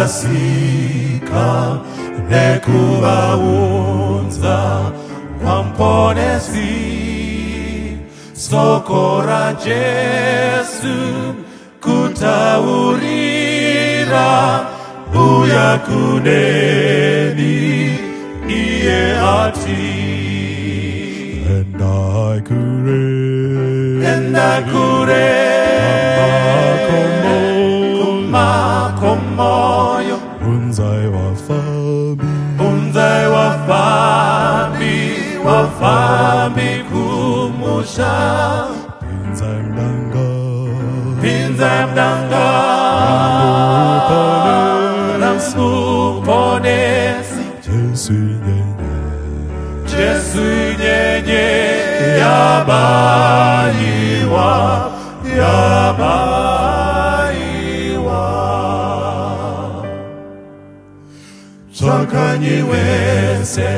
vakarasika nekuvaunza wamponesi. Soko ra Jesu kutaurira uya kuneni iye ati. Endakure kumakomoyo unzai wafambi kumusha pinza mdanga namsuponesi Jesu nyenye yabayiwa Tsakanyiwese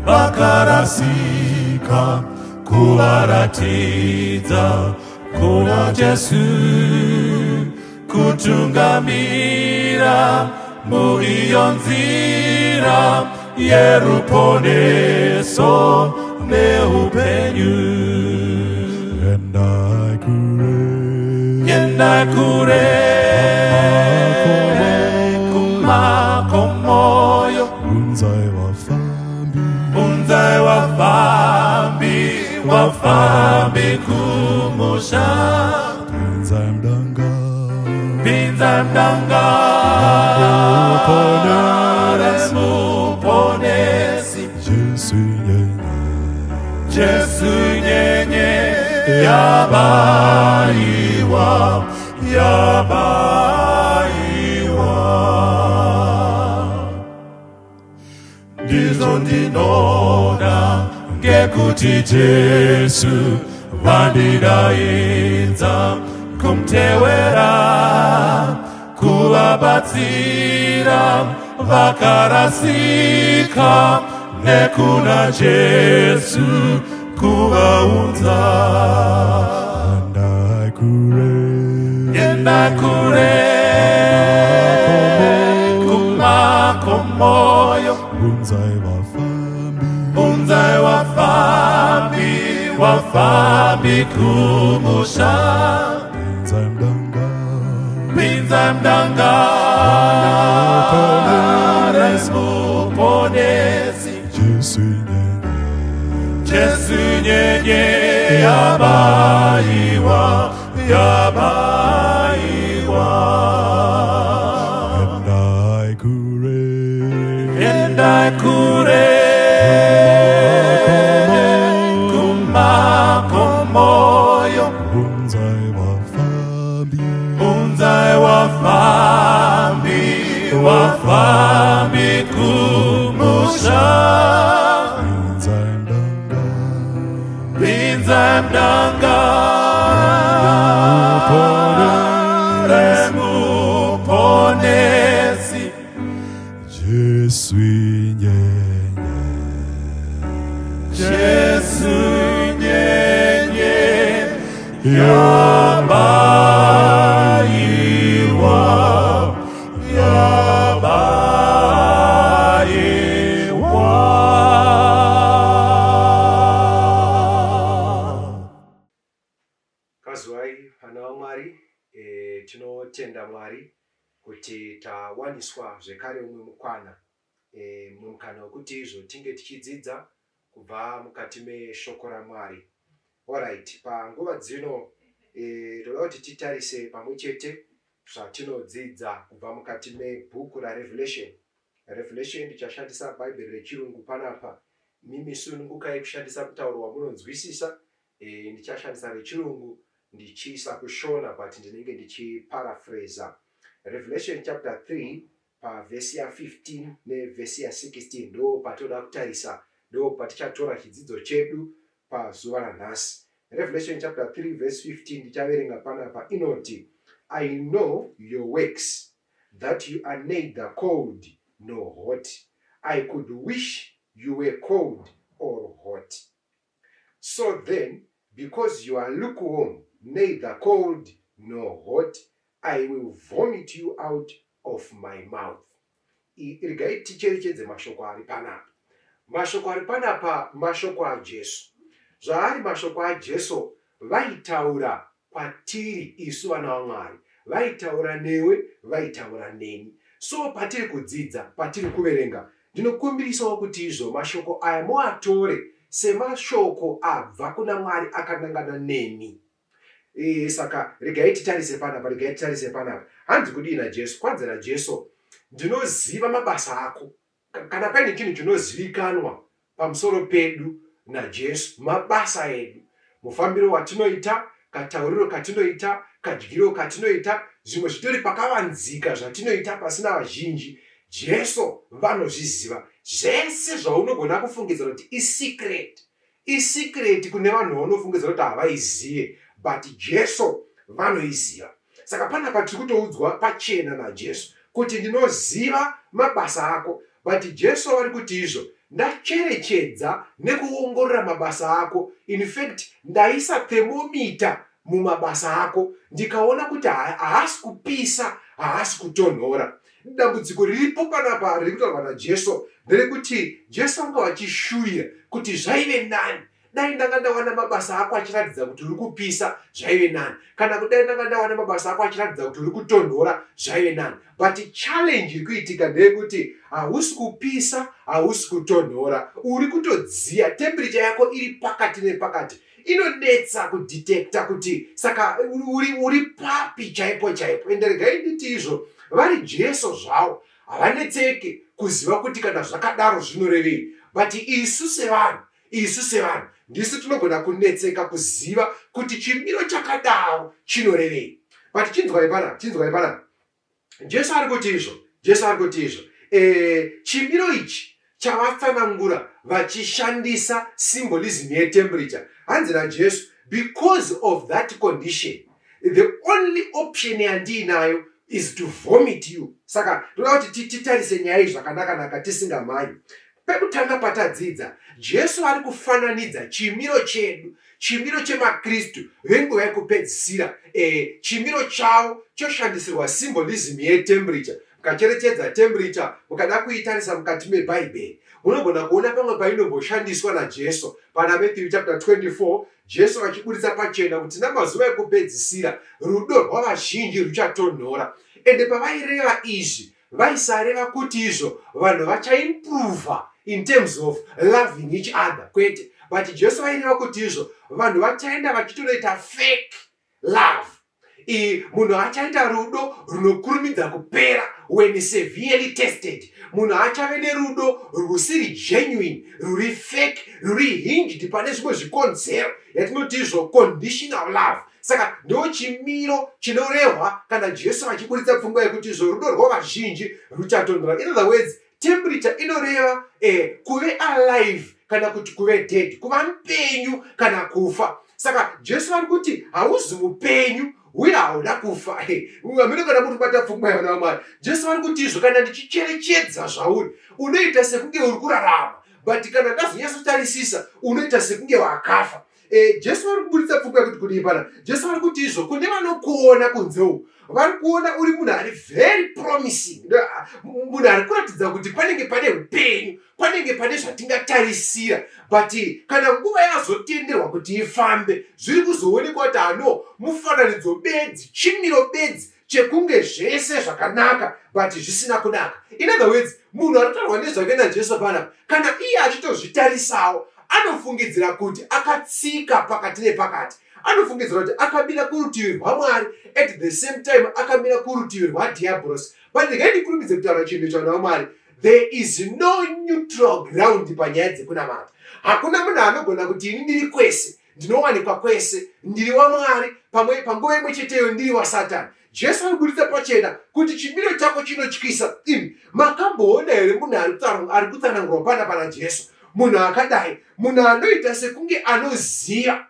vakarasika kuvaratidza kuna Jesu kutungamira muiyo nzira yeruponeso neupenyu. Endakure kumakomoyo unzai wafambi kumusha pinza mdanga remuponesi Jesu nyenye yabayiwa ndizo ndinoda ngekuti Jesu vandidaidza kumtevera kuvabatsira vakarasika nekuna Jesu kuvaunza. Endakure kumakomoyo unzai wafambi kumusha pinza mdanga remuponesi Jesu nyenye yabayiwa Endakure kumakomoyo unzai wafambi kumusha pinza mdanga remuponesi Jesu nyenye yabayiwa Kazwai hana waMwari, tinotenda Mwari kuti tawaniswa zvekare umwe mukwana mumukana wekuti izvo tinge tichidzidza kubva mukati meshoko raMwari. Alright, panguva dzino toda kuti titarise pamwechete zvatinodzidza kubva mukati mebhuku raRevelation. Revelation ndichashandisa bhaibheri rechirungu panapa. Mimi sunungukai kushandisa mutauro wamunonzwisisa. Ndichashandisa rechirungu ndichiisa kushona but ndinenge ndichiparaphrasa. Revelation chapter 3 verse 15 verse 16 ndo patoda kutarisa, ndo patichatora chidzidzo chedu pazuva ranhasi. Revelation chapter 3 verse 15 ndichaverenga panapa inoti, I know your works, that you are neither cold nor hot. I could wish you were cold or hot. So then, because you are lukewarm, neither cold nor hot, I will vomit you out of my mouth. Regai ticherechedze mashoko ari panapa. Mashoko ari panapa mashoko aJesu. Zvaari mashoko aJesu vaitaura kwatiri isu vana vaMwari. Vaitaura newe, vaitaura neni. So patiri kudzidza, patiri kuverenga, ndinokumbirisawo kuti izvo mashoko aya muatore semashoko abva kuna Mwari akanangana neni. Saka regai titarise panapa. Hanzi kudii naJesu, kwanza naJesu ndinoziva mabasa ako. Kana paine chinhu chinozivikanwa pamusoro pedu naJesu, mabasa edu, mufambiro watinoita, katauriro katinoita, kadyiro katinoita, zvimwe zvitori pakavanzika zvatinoita pasina vazhinji, Jesu vanozviziva. Zvese zvaunogona kufungidzira kuti isecret kune vanhu vaunofungidzira kuti havaizive, but Jesu vanoiziva. Saka panapa tiri kutoudzwa pachena naJesu kuti ndinoziva mabasa ako, but Jesu vari kuti izvo ndacherechedza nekuongorora mabasa ako. In fact, ndaisa thermometer mumabasa ako, ndikaona kuti haasi kupisa, haasi kutonhora. Dambudziko riripo panapa riri kutaurwa naJesu nderekuti Jesu anga vachishuwira kuti zvaive nani dai ndanga ndawana mabasa ako achiratidza kuti uri kupisa, zvaive nani. Kana kudai ndanga ndawana mabasa ako achiratidza kuti uri kutonhora, zvaive nani. But challenge iri kuitika ndeyekuti hausi kupisa, hausi kutonhora, uri kutodziya, temperature yako iri pakati nepakati. Inonetsa kudetecta kuti saka uri papi chaipo. Ende regai nditi izvo vari Jesu zvavo havanetseke kuziva kuti kana zvakadaro zvinorevei, but isu sevanhu ndisu tinogona kunetseka kuziva kuti chimiro chakadaro chinorevei. But chinzwai panapa, Jesu ari kuti izvo chimiro ichi chavatsanangura vachishandisa symbolism yetemperature. Hanzi naJesu, because of that condition, the only option yandiinayo is to vomit you. Saka toda kuti titarise nyaya iyi zvakanaka tisingamhanyi. Pekutanga patadzidza, Jesu ari kufananidza chimiro chedu, chimiro chemaKristu venguva yekupedzisira, chimiro chavo choshandisirwa symbolism yetemperature. Mukacherechedza temperature, mukada kuitarisa mukati meBhaibheri, unogona kuona pamwe painomboshandiswa naJesu. Pana Matthew chapter 24, Jesu achiburitsa pachena kuti namazuva ekupedzisira rudo rwavazhinji ruchatonhora. Ende pavaireva izvi, vaisareva kuti izvo vanhu vachaimprove in terms of loving each other, kwete. But Jesu vaireva kuti izvo vanhu vachaenda vachitonoita fake love. Munhu achaita rudo runokurumidza kupera when severely tested. Munhu achave nerudo rusiri genuine, ruri fake, ruri hinged pane zvimwe zvikonzero yatinoti izvo conditional love. Saka ndo chimiro chinorehwa kana Jesu achiburitsa pfungwa yekuti izvo rudo rwavazhinji ruchatonhora. In other words, temperature inoreva kuve alive kana kuti kuve dead, kuva mupenyu kana kufa. Saka Jesu ari kuti hauzi mupenyu uye hauna kufa. Amene kana muri kubata pfungwa yavana vaMwari. Jesu ari kuti izvo kana ndichicherechedza zvauri unoita sekunge uri kurarama, but kana ndazonyatsotarisisa unoita sekunge wakafa. Jesu ari kuburitsa pfungwa yekuti kudii pana. Jesu ari kuti izvo kune vanokuona kunzeu vari kuona uri munhu ari very promising, munhu ari kuratidza kuti panenge pane upenyu, panenge pane zvatingatarisira, but kana nguva yazotenderwa kuti ifambe zviri kuzoonekwa kuti ano mufananidzo bedzi, chimiro bedzi chekunge zvese zvakanaka but zvisina kunaka. In other words, munhu anotaurwa nezvake naJesu panapa, kana iye achitozvitarisawo anofungidzira kuti akatsika pakati nepakati, anofungidzira kuti akamira kurutivi rwaMwari, at the same time akamira kurutivi rwadhiabhorosi. But ndingandikurumidze kutaura chinhu chavana vaMwari, there is no neutral ground panyaya dzekunamata. Hakuna munhu anogona kuti ini ndiri kwese, ndinowanikwa kwese, ndiri waMwari, pamwe panguva imwe cheteyo ndiri waSatani. Jesu anoburitsa pachena kuti chimiro chako chinotyisa. Makamboona here munhu ari kutsanangurwa panapa naJesu? Munhu akadai, munhu anoita sekunge anoziva,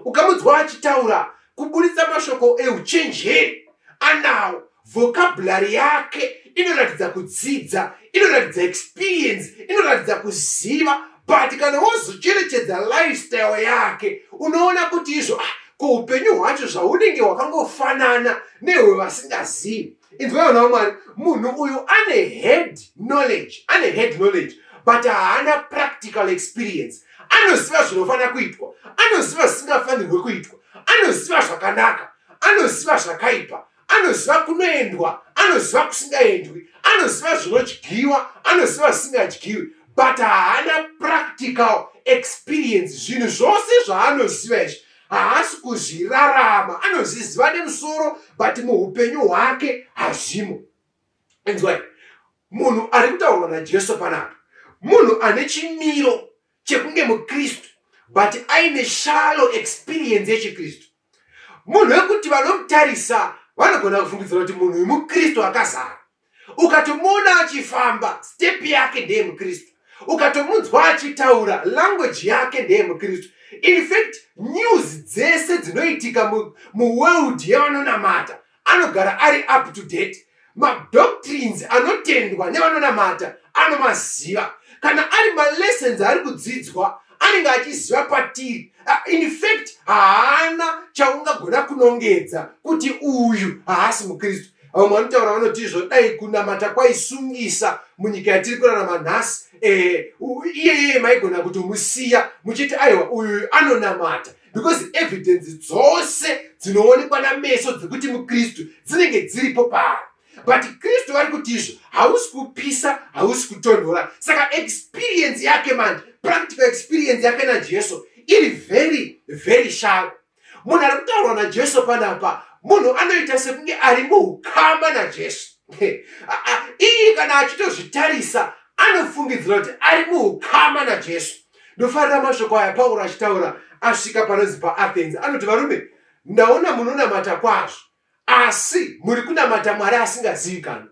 ukamudzwa achitaura kuburitsa mashoko euchenjeri, anawo vocabulary yake inoratidza kudzidza, inoratidza experience, inoratidza kuziva, but kana wozocherechedza lifestyle yake unoona kuti izvo ko upenyu hwacho zvaunenge hwakangofanana nehwevasingazivi. inzwa mwari munhu uyu ane head knowledge but haana practical experience. Anoziva zvinofanira kuitwa, anoziva zvisingafanirwe kuitwa, anoziva zvakanaka, anoziva zvakaipa, anoziva kunoendwa, anoziva kusingaendwi, anoziva zvinodyiwa, anoziva zvisingadyiwi, but haana practical experience. Zvinhu zvose zvaanoziva izvi haasi kuzvirarama. Anozviziva nemusoro but muupenyu hwake hazvimo. Enzwai, munhu ari kutaurwa naJesu panapa munhu ane chimiro chekunge mukristu but aine shallow experience yechikristu. Munhu wekuti vanomutarisa vanogona kufungidzira kuti munhu uyu mukristu akazara. Ukatomuona achifamba step yake ndeye mukristu, ukatomunzwa achitaura language yake ndeye mukristu. In fact, news dzese dzinoitika muworld yavanonamata anogara ari up to date. Madoctrines anotendwa nevanonamata anomaziva. Kana ari malessons ari kudzidzwa anenge achiziva patiri. In fact, haana chaungagona kunongedza kuti uyu haasi mukristu. Vamwe vanotaura vanoti izvo dai kunamata kwaisungisa munyika yatiri kurarama nhasi, iyeye maigona kuti musiya muchiti aiwa uyu anonamata, because evidence dzose dzinoonekwa nameso dzekuti mukristu dzinenge dziripo paari. But Kristu vari kuti izvo hausi kupisa, hausi kutonhora. Saka experience yake manje, practical experience yake naJesu iri very very shallow. Munhu ari kutaurwa naJesu panapa munhu anoita sekunge ari muukama naJesu. Iyi kana achitozvitarisa anofungidzira kuti ari muukama naJesu. Ndofarira mashoko aya Pauro achitaura asvika panonzi paAthens. Anoti varume, ndaona munonamata kwazvo asi muri kunamata Mwari asingazivikanwi.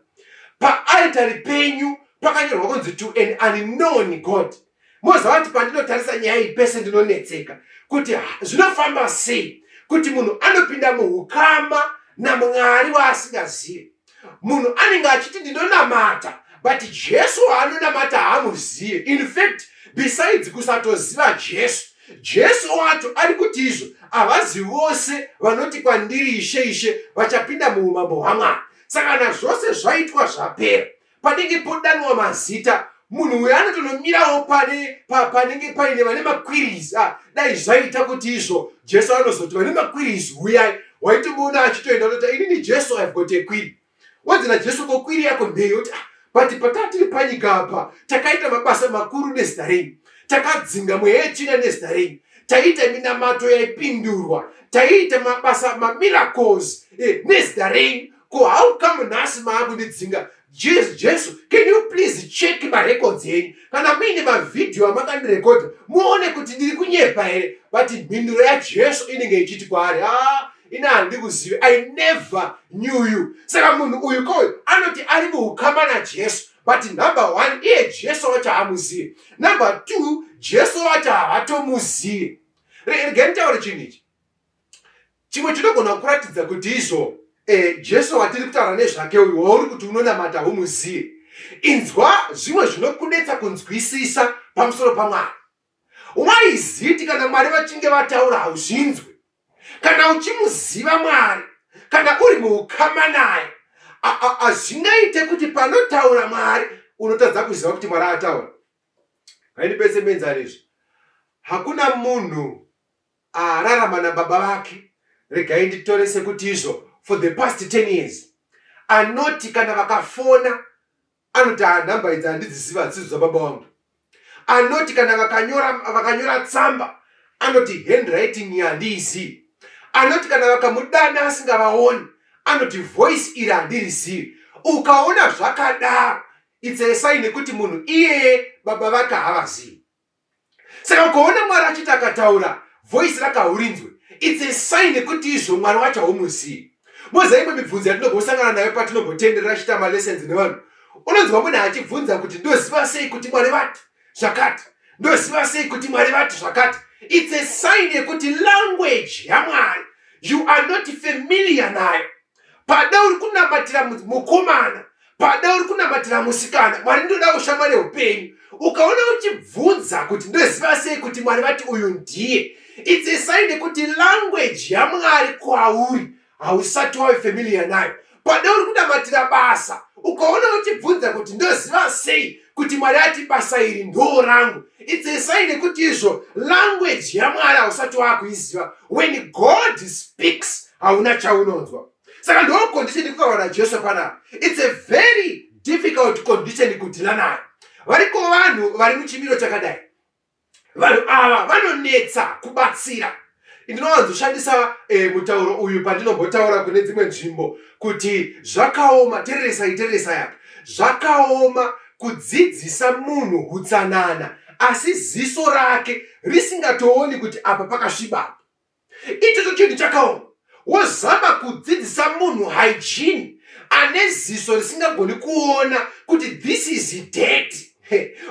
Paaritari penyu pakanyorwa kunzi to an unknown God. Moziva kuti pandinotarisa nyaya iyi pese ndinonetseka kuti zvinofamba sei kuti munhu anopinda muukama naMwari waasingazivi. Munhu anenge achiti ndinonamata but Jesu waanonamata haamuzivi. In fact, besides kusatoziva Jesu wacho ari kuti izvo havazivi vose vanoti kwandiri Ishe Ishe vachapinda muumambo hwaMwari. Saka kana zvose zvaitwa zvapera, panenge podanwa mazita, munhu uyu anotonomirawo panenge paine vane makwirizi. Dai zvaita kuti izvo Jesu anozoti vane makwirizi uyai, waitomuona achitoenda kuti inini Jesu I've got a query. Wanzi naJesu ko kwiri yako ndeyoti but patatiri panyika apa takaita mabasa makuru nezita renyu, takadzinga mweya yetsvina nezita renyu, taita minamato yaipindurwa, taita mabasa mamiracles nezita renyu. Ko how come nhasi maakundidzinga? Jesu, can you please check marecords yenyu? Kana muine mavidhio amakandirekodha muone kuti ndiri kunyepa here. But mhinduro yaJesu inenge ichiti kwaari, ina handikuzivi, I never knew you. Saka munhu uyu ko anoti ari muukama naJesu, but number one, iye Jesu wacho haamuzivi. Number two, Jesu wacho havatomuzivi. Regai nditaure chinhu ichi. Chimwe chinogona kuratidza kuti izvo Jesu watiri kutaura nezvake uyu wauri kuti unonamata humuzivi. Inzwa zvimwe zvinokunetsa kunzwisisa pamusoro paMwari. Waiziti kana Mwari vachinge vataura hauzvinzwi. Kana uchimuziva Mwari, kana uri muukama naye, hazvingaite kuti panotaura Mwari unotadza kuziva kuti Mwari ataura. Haini pese menza nezvi. Hakuna munhu ararama nababa vake. Regai nditorese kuti izvo for the past 10 years anoti kana vakafona anoti nhamba idzi handidziziva dzidzo dzababa vangu. Anoti kana vakanyora tsamba anoti handwriting handiizivi. Anoti kana vakamudana asingavaoni anoti voice iri handirizivi. Ukaona zvakadaro, it's a sign kuti munhu iyeye baba vake havazivi. Saka ukaona Mwari achiti akataura voice rakaurinzwe, it's a sign kuti izvo Mwari wacho haumuzivi. Moza imwe mibvunzo yatinombosangana nayo patinombotenderera achita malessons nevanhu. Unonzwa munhu achibvunza kuti ndoziva sei kuti Mwari vati zvakati, ndoziva sei kuti Mwari vati zvakati. It's a sign yekuti language yaMwari you are not familiar nayo. Pada uri kunamatira mukomana, pada uri kunamatira musikana, Mwari ndoda ushamwari upenyu. Ukaona uchibvunza kuti ndoziva sei kuti Mwari vati uyu ndiye, it's a sign yekuti language yaMwari kwauri hausati wave familiar nayo. pane uri kunamatira basa ukaona uchibvunza kuti ndoziva sei kuti Mwari ati basa iri ndo rangu, it's a sign ekuti izvo language yaMwari hausati wakuiziva. When God speaks hauna chaunonzwa. Saka ndo condition ikutaura naJesu panapa. It's a very difficult condition kudhila nayo. Variko vanhu vari muchimiro chakadai, vanhu ava vanonetsa kubatsira. Ndinowanzoshandisa mutauro uyu pandinombotaura kune dzimwe nzvimbo kuti zvakaoma, tereresai apa, zvakaoma kudzidzisa munhu hutsanana asi ziso rake risingatooni kuti apa pakasviba. Ichocho chinhu chakaoma. Wozama kudzidzisa munhu hygiene ane ziso risingagoni kuona kuti this is dirty.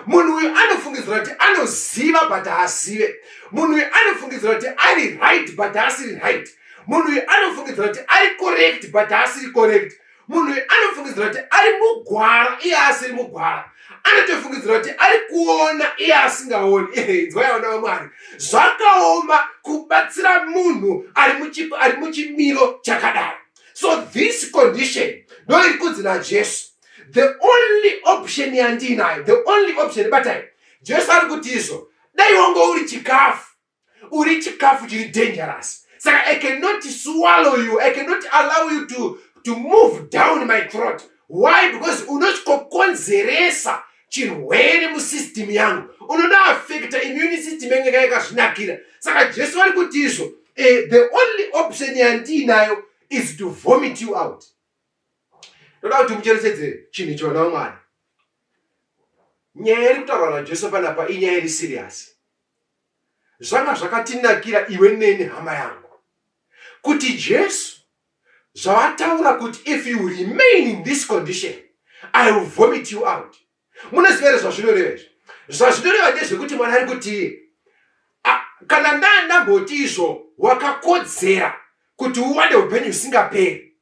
Munhu uyu anofungidzira kuti anoziva but haasive. Munhu uyu anofungidzira kuti ari right but haasiri right. Munhu uyu anofungidzira kuti ari correct but haasiri correct. Munhu uyu anofungidzira kuti ari mugwara iye haasiri mugwara. Anotofungidzira kuti ari kuona iye asingaoni. Nzwayaona vaMwari, zvakaoma kubatsira munhu ari muchimiro chakadai. So this condition ndo iri kunzi naJesu. The only option yandinayo, the only option batai, Jesu ari kuti izvo dai wanga uri chikafu chiri dangerous. Saka I cannot swallow you, I cannot allow you to move down my throat. Why? Because unokonzeresa chirwere musystem yangu, unoda affect immune system yangu yakazvinakira. Saka Jesu ari kuti izvo the only option yandinayo is to vomit you out. Ndoda kuti mucherechedze chinhu chona Mwari. Nyaya iri kutaurwa naJesu panapa inyaya iri serious. Zvanga zvakatinakira iwe neni hama yangu kuti Jesu zvavataura kuti if you remain in this condition I will vomit you out. Munoziva here zvazvinoreva izvi? Zvazvinoreva ndezvekuti Mwari ari kuti kana ndamboti izvo wakakodzera kuti uwane upenyu husingaperi,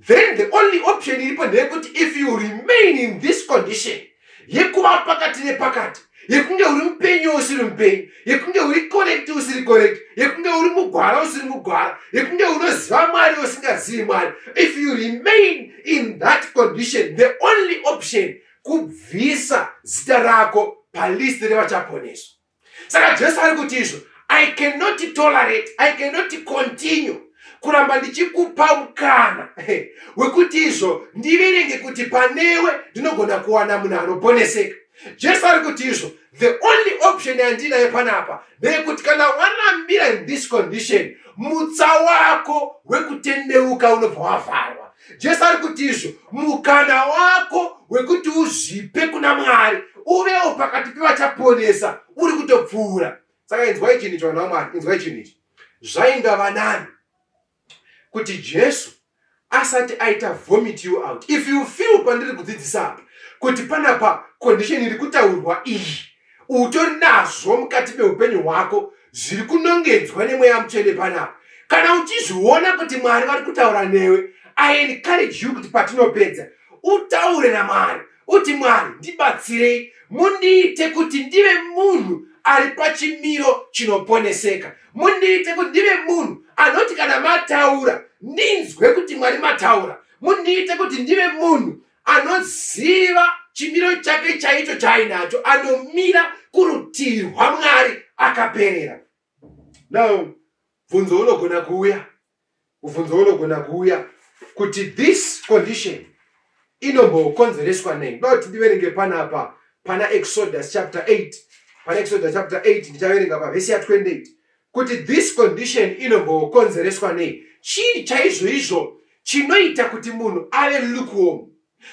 then the only option iripo ndeyekuti if you remain in this condition yekuva pakati nepakati, yekunge uri mupenyu usiri mupenyu, yekunge uri correct usiri correct, yekunge uri mugwara usiri mugwara, yekunge unoziva Mwari usingazivi Mwari, if you remain in that condition, the only option kubvisa zita rako palist revachaponeswa. Saka Jesu ari kuti izvo, I cannot tolerate, I cannot continue kuramba ndichikupa mukana wekuti izvo ndiverenge kuti panewe ndinogona kuwana munhu anoponeseka. Jesu ari kuti izvo the only option yandinayo panapa ndeyekuti kana warambira in this condition mutsa wako wekutendeuka unobva wavharwa. Jesu ari kuti izvo mukana wako wekuti uzvipe kuna Mwari uvewo pakati pevachaponesa uri kutopfuura. Saka inzwai chinhu chona waMwari, inzwai chinhu ichi. Zvaingava nani kuti Jesu asati aita vomit you out. If you feel pandiri kudzidzisa apa kuti panapa condition iri kutaurwa iyi utori nazvo mukati meupenyu hwako zviri kunongedzwa nemweya mutsvene panapa, kana uchizviona kuti Mwari vari kutaura newe, I encourage you kuti patinopedza utaure naMwari uti Mwari ndibatsirei, mundiite kuti ndive munhu ari pachimiro chinoponeseka, mundiite kuti ndive munhu anoti kana mataura ndinzwe kuti Mwari mataura, mundiite kuti ndive munhu anoziva chimiro chake chaicho chaainacho, anomira kurutivi rwaMwari akaperera. Now bvunzo unogona kuuya kuti this condition inombokonzereswa nei. Noti ndiverenge panapa pana Exodus chapter 8, pana Exodus chapter 8 ndichaverenga pavhesi ya28 kuti this condition inombokonzereswa nei. Chii chaizvo chinoita kuti munhu ave lukewarm?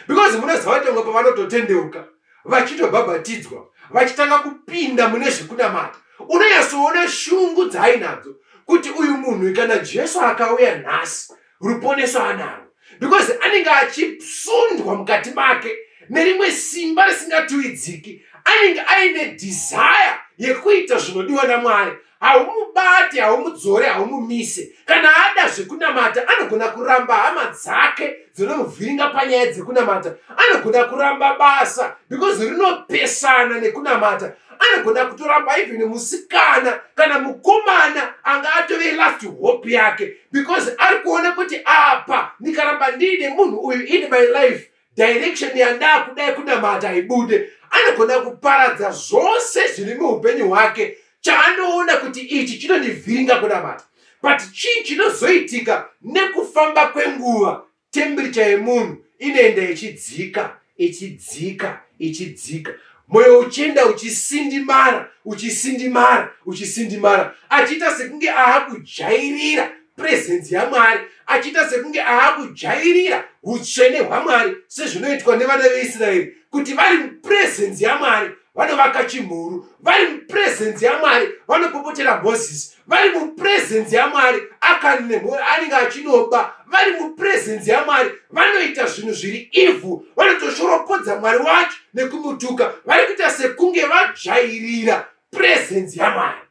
Because munoziva kuti vamwe pavanototendeuka vachitobhabhatidzwa vachitanga kupinda mune zvekunamata, unonyatsoona shungu dzaainadzo kuti uyu munhu kana Jesu akauya nhasi ruponeso anaro, because anenge achisundwa mukati make nerimwe simba risingatuidziki. Anenge aine desire yekuita zvinodiwa naMwari, haumubati, haumudzore, haumumise. Kana ada zvekunamata, anogona kuramba hama dzake dzinomuvhiringa panyaya dzekunamata. Anogona kuramba basa because rinopesana nekunamata. Anogona kutoramba even musikana kana mukomana anga atove last hope yake because ari kuona kuti apa ndikaramba ndine munhu uyu in my life direction yanda kudai kunamata haibude. Anogona kuparadza zvose zviri muupenyu hwake chaanoona kuti ichi chinondivhiringa kunamata. But chii chinozoitika nekufamba kwenguva, temperature yemunhu inoenda ichidzika ichidzika ichidzika. Mwoyo uchienda uchisindimara uchisindimara uchisindimara, achiita sekunge aakujairira presence yaMwari, achiita sekunge aakujairira utsvene hwaMwari, sezvinoitwa nevana veIsraeri kuti vari mupresence yaMwari vanovaka chimhuru, vari mupresence yaMwari vanopopotera Mozisi, vari mupresence yaMwari Akani nemhuri anenge achinoba, vari mupresence yaMwari vanoita zvinhu zviri ivhu, vanotoshoropodza Mwari wacho nekumutuka, vari kuita sekunge vajairira presence yaMwari.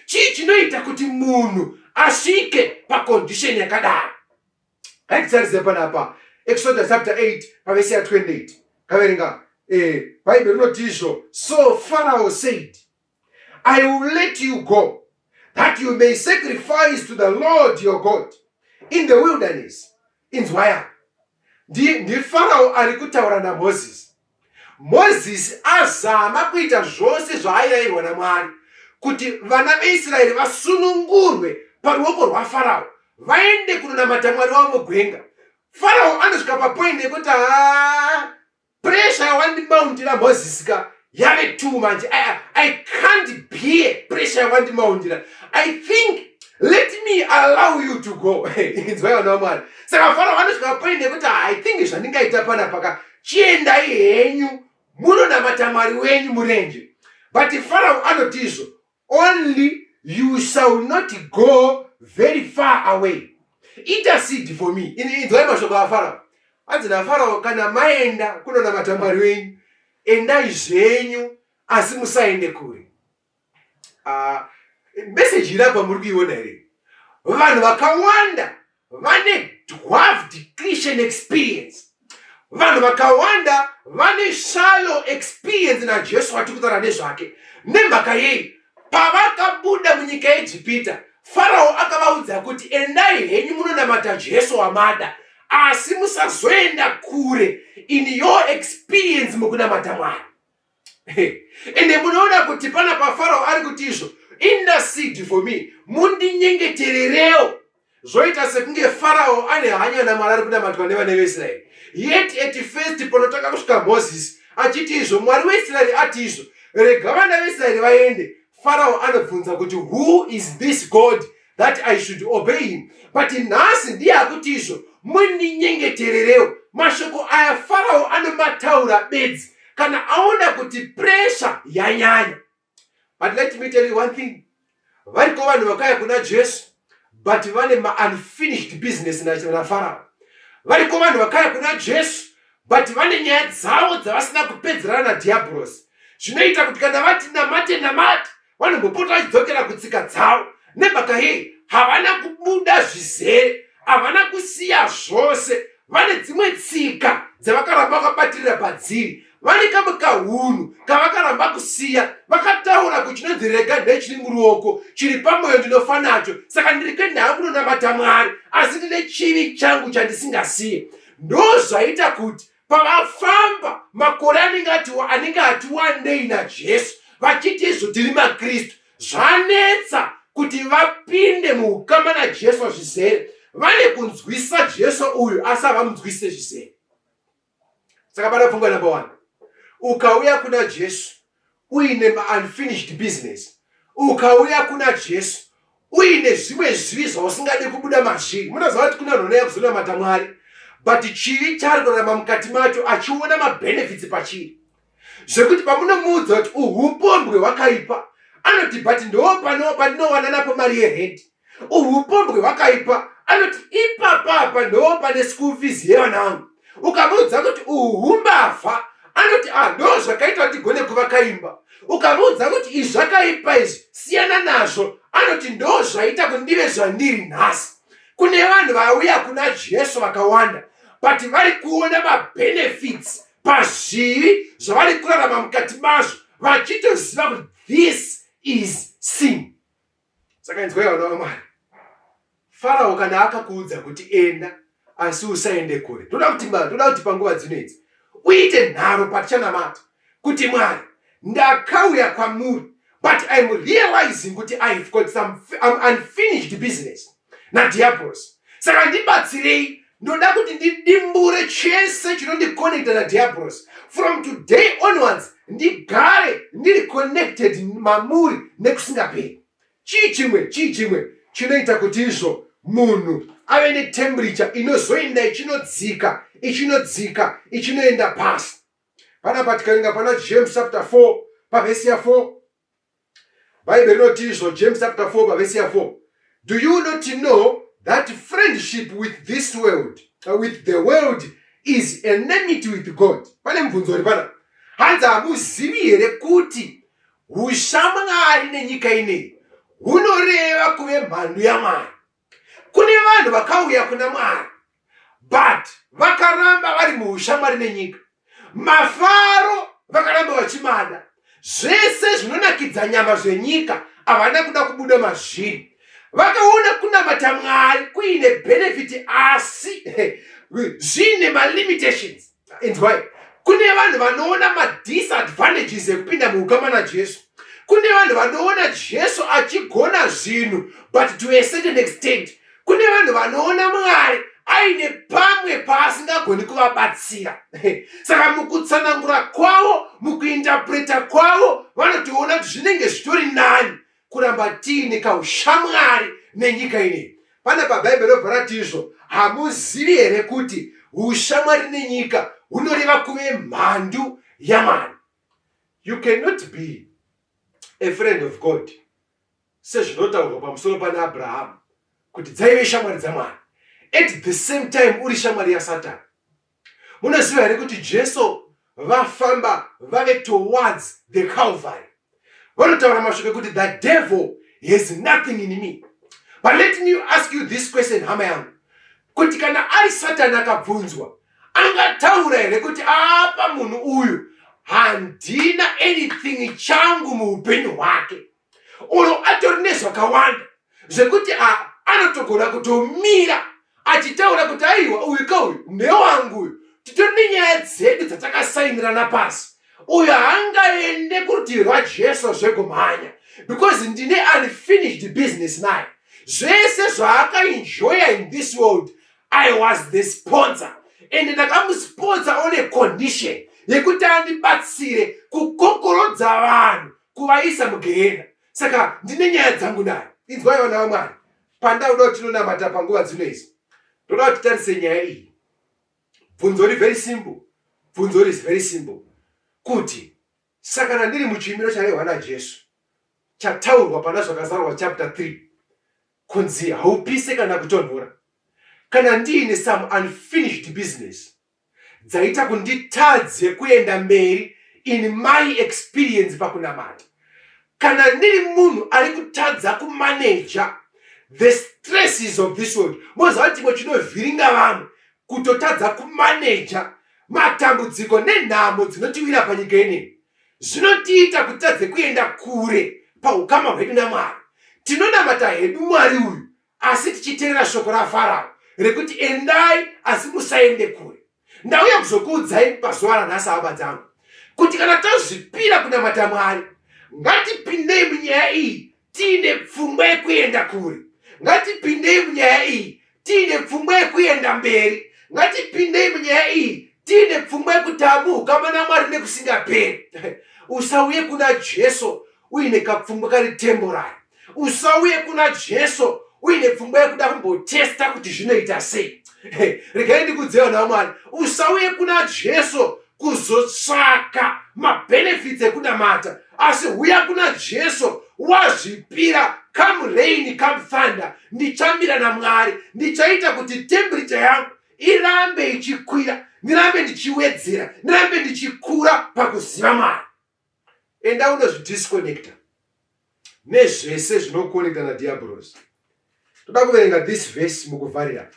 Chii chinoita kuti munhu asvike pacondition yakadaro? Ngaititarise panapa Exodus chapter 8 pavesi ya 28 kaverenga. Bible rinoti izvo, so Pharaoh said, I will let you go, that you may sacrifice to the Lord your God in the wilderness. Inzwaya, ndi Pharaoh ari kutaura naMozisi. Mozisi azama kuita zvose zvaairayirwa naMwari kuti vana veIsraeri vasunungurwe paruoko rwaFarao vaende kunonamata Mwari wavo mugwenga. Farao anosvika papoint yekuti pressure yawandimauntira Mozisi ka yave too much. I can't bear pressure yawandimauntira. I think let me allow you to go. It's very normal. Saka Farao anosvika papoint yekuti I think zvandingaita panapa chiendai henyu munonamata Mwari wenyu murenje. But Farao anoti izvo, only you shall not go very far away. Intercede for me. Inzwai mashoko aFarao. Anzi naFarao, kana maenda kunonamata Mwari wenyu, endai zvenyu asi musaende kure. Message irapa muri kuiona here. Vanhu vakawanda vane dwarfed Christian experience. Vanhu vakawanda vane shallow experience na Jesu watikutaura nezvake. Nemhaka yei, pavakabuda munyika yeIjipita, Farao akavaudza kuti endai henyu munonamata Jesu wamada, asi musazoenda kure in your experience mukunamata Mwari. Ende munoona kuti pana paFarao ari kuti izvo, intercede for me, mundinyengeterereo. Zvoita sekunge Farao ane hanya naMwari ari kunamatwa nevana veIsraeri. Yet at first panotanga kusvika Mozisi achiti izvo, Mwari weIsraeri ati izvo, rega vana veIsraeri vaende. Farao anobvunza kuti who is this God that I should obey him? But nhasi ndiye akuti izvo, mundinyengeterereo. Mashoko aya Farao anomataura bedzi kana aona kuti pressure yanyanya. But let me tell you one thing. Variko vanhu vakaya kuna Jesu, but vane unfinished business na Farao. Variko vanhu vakaya kuna Jesu, but vane nyaya dzavo dzavasina kupedzerana nadiabhorosi. Zvinoita kuti kana vati namate vanombopota vachidzokera kutsika dzavo. Nemhaka hei, havana kubuda zvizere, havana kusiya zvose. Vane dzimwe tsika dzavakaramba vakabatirira padziri. Vane kamwe kahunu kavakaramba kusiya. Vakataura kuti chinonzi rega ndechiri muruoko, chiri pamwoyo ndinofa nacho. Saka ndiri kuenda kunonamata Mwari, asi ndine chivi changu chandisingasiye. Ndozvaita kuti pavafamba makore anenge ati wandei naJesu, vachiti izvo tiri maKristu, zvanetsa kuti vapinde muukama naJesu zvizere. Vane kunzwisa Jesu uyu asi havamunzwisise zvizere. Saka pana pfungwa number 1. Ukauya kuna Jesu uine unfinished business, ukauya kuna Jesu uine zvimwe zvivi zvausingadi kubuda mazviri. Munoziva kuti kuna nhona yakuzonamata Mwari, but chivi chari kurarama mukati macho achiona mabenefits pachiri. Zvekuti pamunomuudza kuti upombwe hwakaipa, anoti but ndo pandinowana napo mari yerent. Upombwe hwakaipa, anoti ipapa ndo pane school fees yevana vangu. Ukamuudza kuti mbavha, anoti ndo zvakaita kuti gone kuvaka imba. Ukamuudza kuti izvi zvakaipa izvi siyana nazvo, anoti ndo zvaita kundive zvandiri nhasi. Kune vanhu vauya kuna Jesu vakawanda, but vari kuona mabenefits pazvivi zvavari kurarama mukati mazvo, vachitoziva kuti this is sin. Saka inzwai vana vaMwari, Farao kana akakuudza kuti enda asi usaende kure, toda kuti panguva dzinedzi uite nharo patichanamata kuti Mwari, ndakauya kwamuri, but I'm realizing kuti I've got some unfinished business naDiabolos. Saka ndibatsirei, ndoda kuti ndidimbure chese chinondikonekta naDiabolos. From today onwards ndigare ndiri connected mamuri nekusingaperi. Chii chimwe chinoita kuti izvo munhu ave netemperature inozoenda ichinoenda pasi. Panapa tikaringa pana James chapter 4 pavesi ya 4, Bible inoti izvo, James chapter 4 pavesi ya 4. Do you not know that friendship with this world, with the world, is enmity with God? Pane mubvunzo uri pana. Hanzi hamuzivi here kuti ushamwari nenyika ineyi hunoreva kuve mhandu yaMwari? Kune vanhu vakauya kuna Mwari, but vakaramba vari muushamwari nenyika. Mafaro vakaramba vachimada. Zvese zvinonakidza nyama zvenyika havana kuda kubuda mazviri. Vakaona kunamata Mwari kuine benefit asi zvine malimitations. Inzwai, kune vanhu vanoona madisadvantages ekupinda muukama naJesu. Kune vanhu vanoona Jesu achigona zvinhu, but to a certain extent. Kune vanhu vanoona Mwari aine pamwe paasingagoni kuvabatsira. Saka mukutsanangura kwavo, mukuinterpreta kwavo, vanotoona kuti zvinenge zvitori nani kuramba tiine kaushamwari nenyika ineyi. Pana paBhaibheri robva rati izvo, hamuzivi here kuti ushamwari nenyika hunoreva kuve mhandu yaMwari? You cannot be a friend of God sezvinotaurwa pamusoro pana Abraham kuti dzaive shamwari dzaMwari, at the same time uri shamwari yaSatani. Munoziva here kuti Jesu vafamba vave towards the Calvary, vanotaura mashoko kuti the devil has nothing in me. But let me ask you this question, hama yangu, kuti kana ari Satani akabvunzwa, angataura here kuti apa munhu uyu handina anything changu muupenyu hwake, uro atori nezvakawanda zvekuti anotogona kutomira achitaura kuti aiwa uyu kauyu newangu uyu, titori nenyaya dzedu dzatakasainirana pasi, uyu haangaende kurutivi rwaJesu zvegomhanya, because ndine unfinished business naye. Zvese zvaakaenjoya in this world, I was the sponsor, and ndakamusponsor on a condition yekuti andibatsire kukokorodza vanhu kuvaisa mugehena. Saka ndine nyaya dzangu naye. Inzwai vana vaMwari, pandauda kuti tinonamata panguva dzino idzi, toda kuti tarise nyaya iyi. Bvunzo very simple. Kuti saka ndiri muchimiro charehwa naJesu, chataurwa pana zvakazarwa chapter 3, kunzi haupise kana kutonhora, kana ndiine some unfinished business dzaita kunditadze kuenda mberi in my experience pakunamata, kana ndiri munhu ari kutadza kumanager the stresses of this world. Moziva chimwe chinovhiringa vanhu kutotadza kumanager matambudziko nenhamo dzinotiwira panyika ineyi, zvinotiita kutadze kuenda kure paukama hwedu naMwari. Tinonamata hedu Mwari uyu asi tichiteerera shoko raFarao rekuti endai asi musaende kure. Ndauya kuzokuudzai pazuva ranhasi hama dzangu kuti kana tazvipira kunamata Mwari, ngatipindei munyaya iyi tiine pfungwa yekuenda kure, ngatipindei munyaya iyi tiine pfungwa yekuenda mberi, ngatipindei munyaya iyi tiine pfungwa yekuti ukama naMwari nekusingaperi. Usauye kuna Jesu uine kapfungwa kari temporary. Usauye kuna Jesu uine pfungwa yekuda kumbotesta kuti zvinoita sei. Regai ndikuudze vana vaMwari, usauye kuna Jesu kuzotsvaka mabenefits ekunamata, asi uya kuna Jesu wazvipira, come rain come thunder, ndichamira naMwari, ndichaita kuti temperature yangu irambe ichikwira, ndirambe ndichiwedzera, ndirambe ndichikura pakuziva Mwari. Enda unozvidisconnecta nezvese zvinokonekta nadiablos. Toda kuverenga this verse mukuvharira.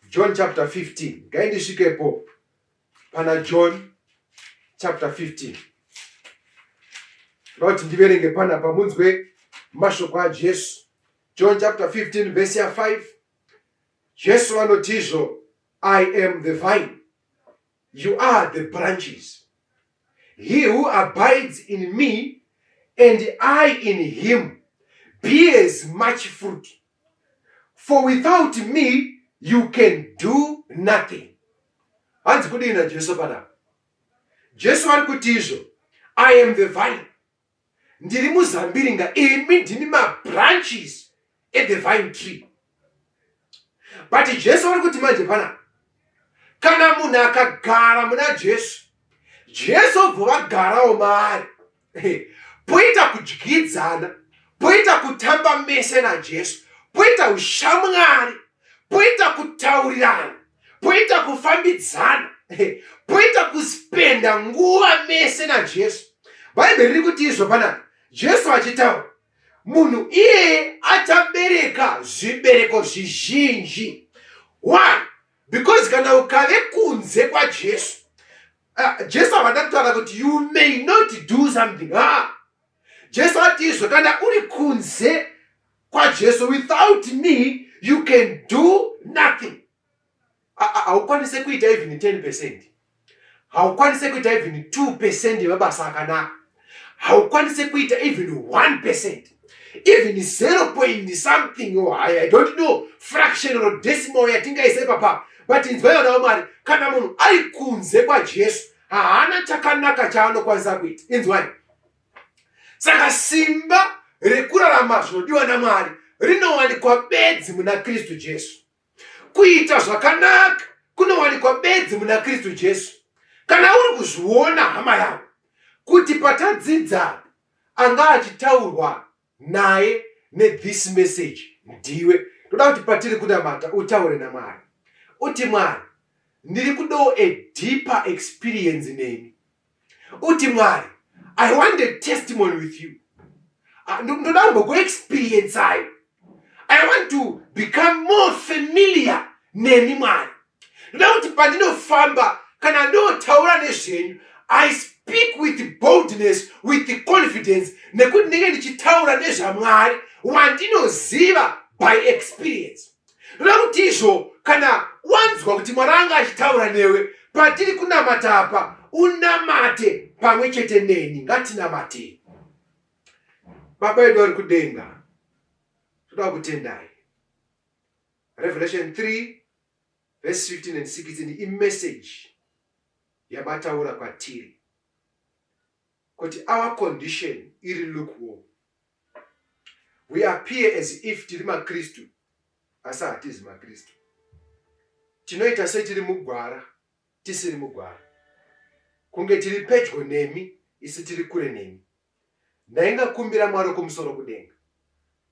John chapter 15. Ngaindisvikepo pana John chapter 15. Toda kuti ndiverenge panapa munzwe mashoko aJesu. John chapter 15 verse 5. Jesu anotizvo, I am the vine, you are the branches. He who abides in me and I in him bears much fruit. For without me you can do nothing. Hanzi kudina Jesu panapa. Jesu ari kutizvo, I am the vine. Ndiri muzambiringa, imi ndini branches at the vine tree. But Jesu ari kuti manje panapa, kana munhu akagara muna Jesu, Jesu obva vagarawo maari. Poita kudyidzana, poita kutamba mese naJesu, poita ushamwari, poita kutaurirana, poita kufambidzana, poita kuspenda nguva mese naJesu. Bhaibheri riri kuti izvo panapa, Jesu achitaura, munhu iye achabereka zvibereko zvizhinji. Why? Because kana ukave kunze kwaJesu, Jesu havada kutaura kuti you may not do something. Jesu atizvo kana uri kunze kwaJesu, without me you can do nothing. Haukwanise kuita even 10%. Haukwanise kuita even 2% yemabasa akanaka. Haukwanise kuita even 1%. Even 0 point something, or I don't know, fraction or decimal yatingaise papa. But in Zvayona Omari, kana munhu ari kunze kwaJesu, haana chakanaka chaanokwanisa kuita. Inzwai. Saka simba rekurarama zvinodiwa naMwari rinowanikwa bedzi muna Kristu Jesu. Kuita zvakanaka kunowanikwa bedzi muna Kristu Jesu. Kana uri kuzviona hama yako kuti patadzidza anga achitaurwa naye this message ndiwe, toda kuti patiri kunamata utaure naMwari. Uti Mwari, ndiri kudawo a deeper experience nemi. Uti Mwari, I want a testimony with you. Ndoda go experience I want to become more familiar nemi Mwari. Ndoda kuti pandinofamba kana ndotaura nezvenyu, I speak with boldness, with confidence, nekuti ndinenge ndichitaura nezvaMwari wandinoziva by experience. Ndoda kuti izvo kana wanzwa kuti Mwari anga achitaura newe patiri kunamata apa, unamate pamwe chete neni. Ngatinamate. Baba edu ari kudenga, toda kutendai. Revelation 3 verse 15 and 16 imessage yabataura kwatiri kuti our condition iri lukewarm. We appear as if tiri maKristu asi hatizi maKristu. Tinoita setiri mugwara tisiri mugwara, kunge tiri pedyo nemi isi tiri kure nemi. Ndaingakumbira Mwari kumusoro kudenga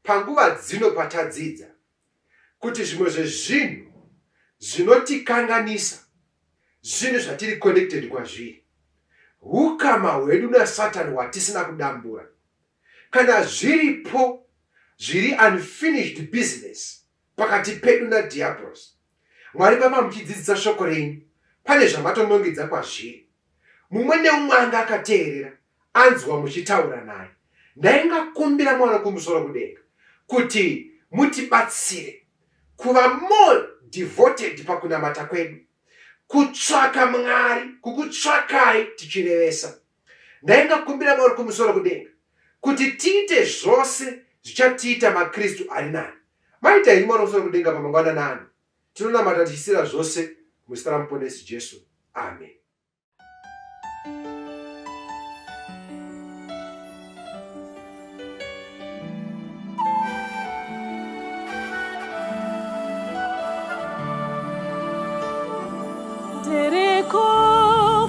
panguva dzino patadzidza kuti zvimwe zvezvinhu zvinotikanganisa, zvinhu zvatiri connected kwazviri, ukama hwedu naSatani hwatisina kudambura, kana zviripo zviri unfinished business pakati pedu naDiablos, Mwari pama muchidzidzisa shoko renyu pane zvamatonongedza kwazviri. Mumwe neumwe anga akateerera anzwa muchitaura naye. Ndaingakumbira Mwari kumusoro kudenga kuti mutibatsire kuva more devoted pakunamata kwedu, kutsvaka Mwari, kukutsvakai tichirevesa. Ndaingakumbira Mwari kumusoro kudenga kuti tiite zvose zvichatiita maKristu ari nani. Maita iri Mwari kumusoro kudenga pamangwana ano. Tinonamata tichisira zvose muzita raMuponesi Jesu. Amen.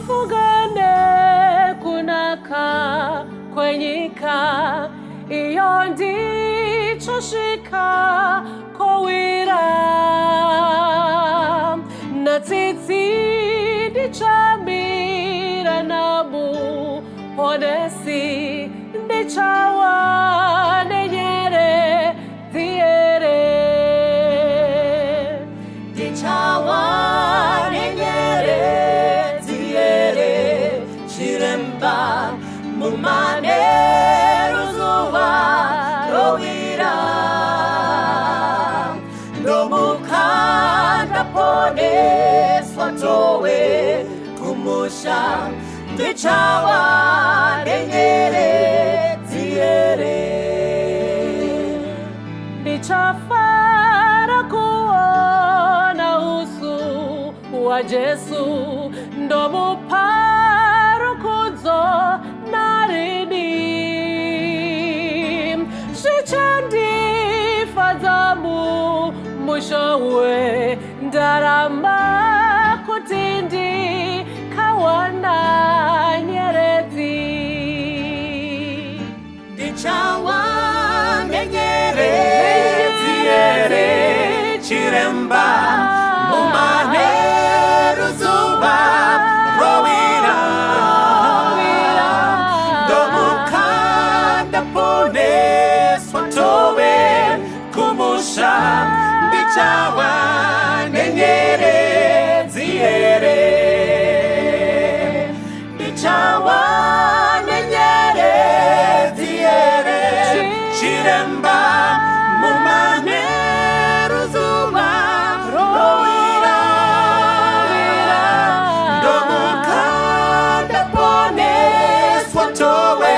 Kufugane kunaka kwenyika iyo ndicho shika kowira na tsitsi ndichamira nabu honesi ndichawane ndichawa nyenyerezi ere ndichafara kuona uso wa Jesu ndomuparo kudzo narini zvichandifadzamu mushowe ndarama kuti ndikawana nyeredzi ndichawa nyenyerezi ere chiremba mumanheru zuva rovira ndomukanda poneswa tove kumusha ndichawa nyenyerezi ere ndichawa nyenyerezi ere chiremba mumanheru zuva rovira ndomukanda poneswa tove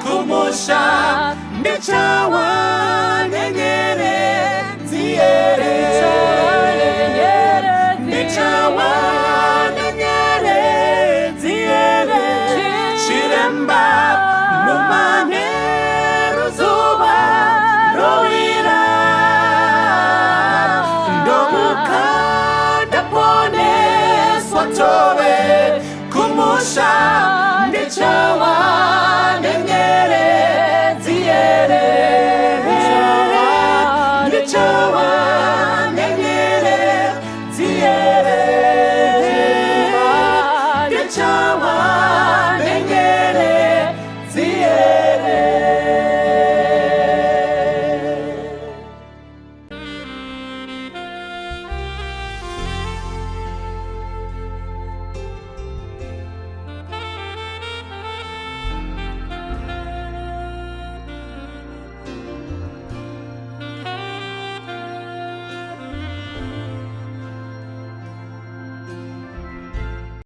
kumusha ndichawa